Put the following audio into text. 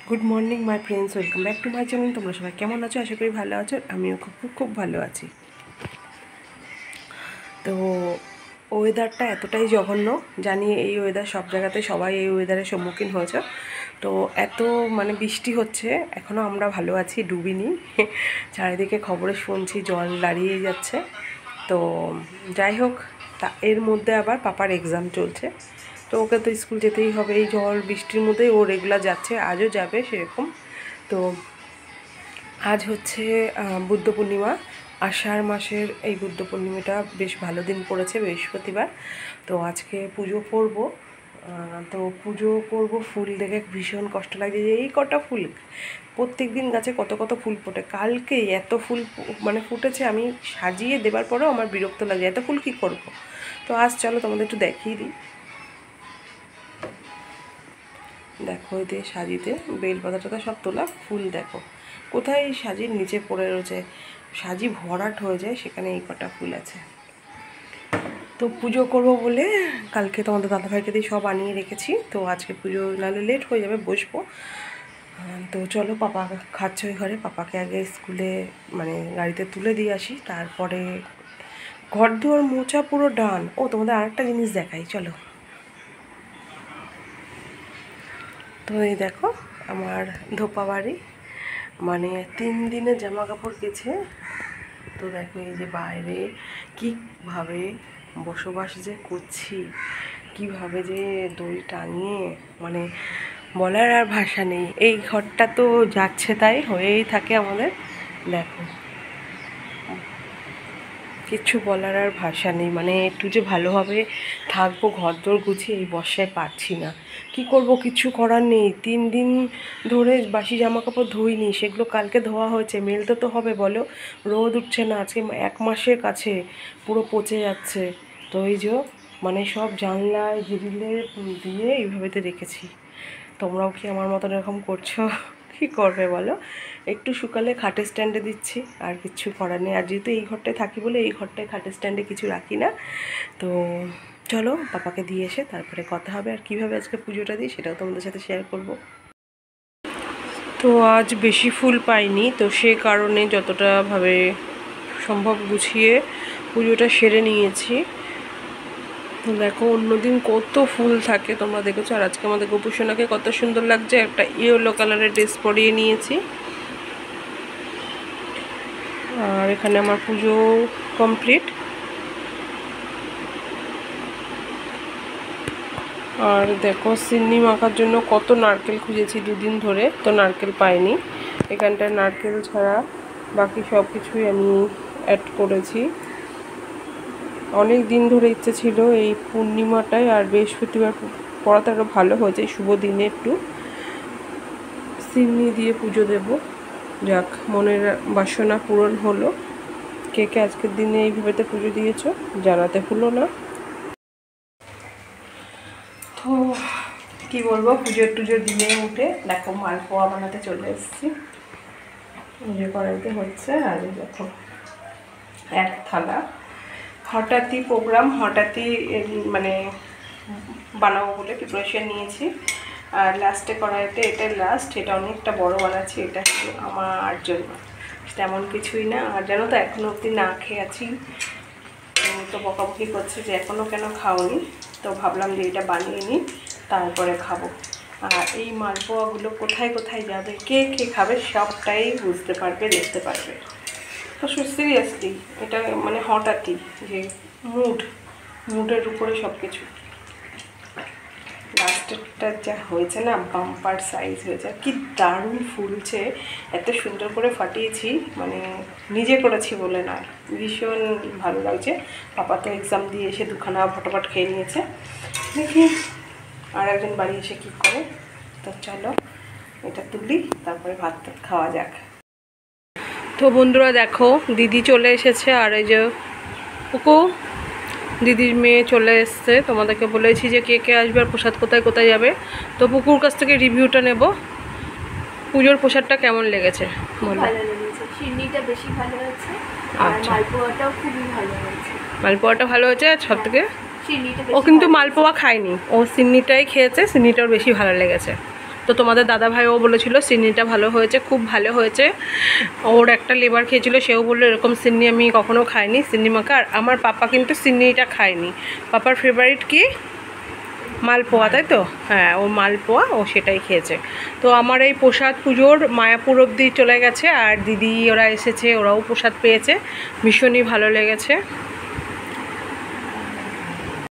Good morning my friends, welcome back to my channel. তোমরা সবাই কেমন আছো? আশা করি ভালো আছো। আমিও খুব ভালো আছি। তো ওয়েদারটা এতটাই জঘন্য, জানি এই ওয়েদার সব জায়গাতে সবাই এই ওয়েদারের সম্মুখীন হয়েছে। তো এত বৃষ্টি হচ্ছে, এখনও আমরা ভালো আছি, ডুবিনি। চারিদিকে খবরে শুনছি জল দাঁড়িয়ে যাচ্ছে। তো যাই হোক, তা এর মধ্যে আবার পাপার এক্সাম চলছে, তো ওকে তো স্কুল যেতেই হবে। এই ঝড় বৃষ্টির মধ্যেই ও রেগুলার যাচ্ছে, আজও যাবে সেরকম। তো আজ হচ্ছে বুদ্ধ পূর্ণিমা, আষাঢ় মাসের এই বুদ্ধ পূর্ণিমাটা বেশ ভালো দিন পড়েছে, বৃহস্পতিবার। তো আজকে পুজো করব। তো পুজো করব, ফুল দেখে ভীষণ কষ্ট লাগছে যে এই কটা ফুল, প্রত্যেক দিন গাছে কত কত ফুল ফোটে, কালকে এত ফুল ফুটেছে। আমি সাজিয়ে দেবার পরেও আমার বিরক্ত লাগে, এত ফুল কী করব। তো আজ চলো তোমাদের একটু দেখিয়ে দিই। দেখো এই দিয়ে সাজিতে বেলপাতাটা সব তোলা ফুল, দেখো কোথায় সাজির নিচে পড়ে রয়েছে, সাজি ভরাট হয়ে যায়, সেখানে এই কটা ফুল আছে। তো পুজো করব বলে কালকে তোমাদের দাদাভাইকে দিয়ে সব আনিয়ে রেখেছি। তো আজকে পুজো নাহলে লেট হয়ে যাবে, বসবো। তো চলো, পাপা খাচ্ছে ওই ঘরে, পাপাকে আগে স্কুলে গাড়িতে তুলে দিয়ে আসি, তারপরে ঘর দুয়ার মোছা পুরো ডান। ও তোমাদের আরেকটা জিনিস দেখাই, চলো। তো এই দেখো আমার ধোপা বাড়ি, 3 দিনের জামা কাপড় গেছে। তো দেখো এই যে বাইরে কীভাবে বসবাস যে করছি, কিভাবে যে দড়ি টাঙিয়ে, বলার আর ভাষা নেই। এই ঘরটা তো যাচ্ছে তাই হয়েই থাকে আমাদের, দেখো কিছু বলার আর ভাষা নেই। একটু যে ভালোভাবে থাকবো, ঘরদোর গুছিয়ে এই বর্ষায় পারছি না, কি করব, কিছু করার নেই। 3 দিন ধরে বাসি জামা কাপড় ধুইনি, সেগুলো কালকে ধোয়া হয়েছে, মেলতে তো হবে বলো, রোদ উঠছে না। আজকে 1 মাসের কাছে পুরো পচে যাচ্ছে। তো এই যে সব জানলায় গ্রিলে দিয়ে এইভাবেতে রেখেছি। তোমরাও কি আমার মতন এরকম করছো? কী করবে বলো, একটু শুকালে খাটের স্ট্যান্ডে দিচ্ছি, আর কিছু করার নেই। আর যেহেতু এই ঘরটায় থাকি বলে এই ঘরটায় খাটের স্ট্যান্ডে কিছু রাখি না। তো চলো পাপাকে দিয়ে এসে তারপরে কথা হবে, আর কীভাবে আজকে পুজোটা দিই সেটাও তোমাদের সাথে শেয়ার করব। তো আজ বেশি ফুল পাইনি, তো সে কারণে যতটা ভাবে সম্ভব গুছিয়ে পুজোটা সেরে নিয়েছি। দেখো অন্যদিন কত ফুল থাকে তোমরা দেখেছো, আর আজকে আমাদের গোপুসোনাকে কত সুন্দর লাগছে, একটা ইয়েলো কালারের ড্রেস পরিয়ে নিয়েছি। আর এখানে আমার পুজো কমপ্লিট। আর দেখো সিন্নি মাখার জন্য কত নারকেল খুঁজেছি 2 দিন ধরে, তো নারকেল পাইনি। এখানটায় নারকেল ছাড়া বাকি সব কিছুই আমি অ্যাড করেছি। অনেক দিন ধরে ইচ্ছে ছিল এই পূর্ণিমাটায় আর বৃহস্পতিবার পড়াতে আরও ভালো হয়েছে, শুভ দিনে একটু সিন্নি দিয়ে পুজো দেব। যাক, মনের বাসনা পূরণ হলো। কে কে আজকের দিনে এইভাবেতে পুজো দিয়েছো জানাতে ভুলো না। তো কি বলবো, পুজো টুজো দিয়ে উঠে দেখো মালপোয়া বানাতে চলে এসেছি। পুজো করাইতে হচ্ছে, আর দেখো 1 থালা। হঠাৎই প্রোগ্রাম, হঠাৎই বানাবো বলে প্রিপারেশন নিয়েছি। আর লাস্টে কড়াইতে, এটা লাস্ট, এটা অনেকটা বড় বানাচ্ছি, এটা শুধু আমার জন্য, তেমন কিছুই না। আর জানো তো এখনও অবধি না খেয়ে আছি, তো বকাবকি করছে যে এখনও কেন খাওনি। তো ভাবলাম যে এটা বানিয়ে নিই, তারপরে খাবো। আর এই মালপোয়াগুলো কোথায় কোথায় যাবে, কে কে খাবে সবটাই বুঝতে পারবে, দেখতে পারবে। তো সিরিয়াসলি এটা হঠাৎই যে মুডের উপরে সব কিছু। লাস্টেরটা যা হয়েছে না, বাম্পার সাইজ হয়েছে, কি দারুণ ফুলছে, এত সুন্দর করে ফাটিয়েছি, নিজে করেছি বলে নয়, ভীষণ ভালো লাগছে। পাপা তো এক্সাম দিয়ে এসে 2খানা ফটাফট খেয়ে নিয়েছে, দেখি আর একজন বাড়ি এসে কী করে। তো চলো এটা তুলি, তারপরে ভাত খাওয়া যাক। তো বন্ধুরা দেখো দিদি চলে এসেছে, আর এই যে পুকু দিদির মেয়ে চলে এসছে। তোমাদেরকে বলেছি যে কে কে আসবে আর প্রসাদ কোথায় কোথায় যাবে। তো পুকুর কাছ থেকে রিভিউটা নেব, পুজোর প্রসাদটা কেমন লেগেছে বলো। ভালো লেগেছে, সিন্নিটা বেশি ভালো হয়েছে, আর মালপোয়াটাও খুবই ভালো হয়েছে। মালপোয়াটা ভালো হয়েছে সব থেকে। সিন্নিটা ও কিন্তু মালপোয়া খায়নি, ও সিন্নিটাই খেয়েছে, সিন্নিটাও বেশি ভালো লেগেছে। তো তোমাদের দাদাভাইও বলেছিল সিন্নিটা ভালো হয়েছে, খুব ভালো হয়েছে। ওর একটা লেবার খেয়েছিল, সেও বললো এরকম সিন্নি আমি কখনো খাইনি, সিন্নি মাখা। আর আমার পাপা কিন্তু সিন্নিটা খায়নি, পাপার ফেভারিট কি মালপোয়া, তাই তো? হ্যাঁ, ও মালপোয়া, ও সেটাই খেয়েছে। তো আমার এই প্রসাদ পুজোর মায়াপুর অবধি চলে গেছে, আর দিদি ওরা এসেছে, ওরাও প্রসাদ পেয়েছে, ভীষণই ভালো লেগেছে।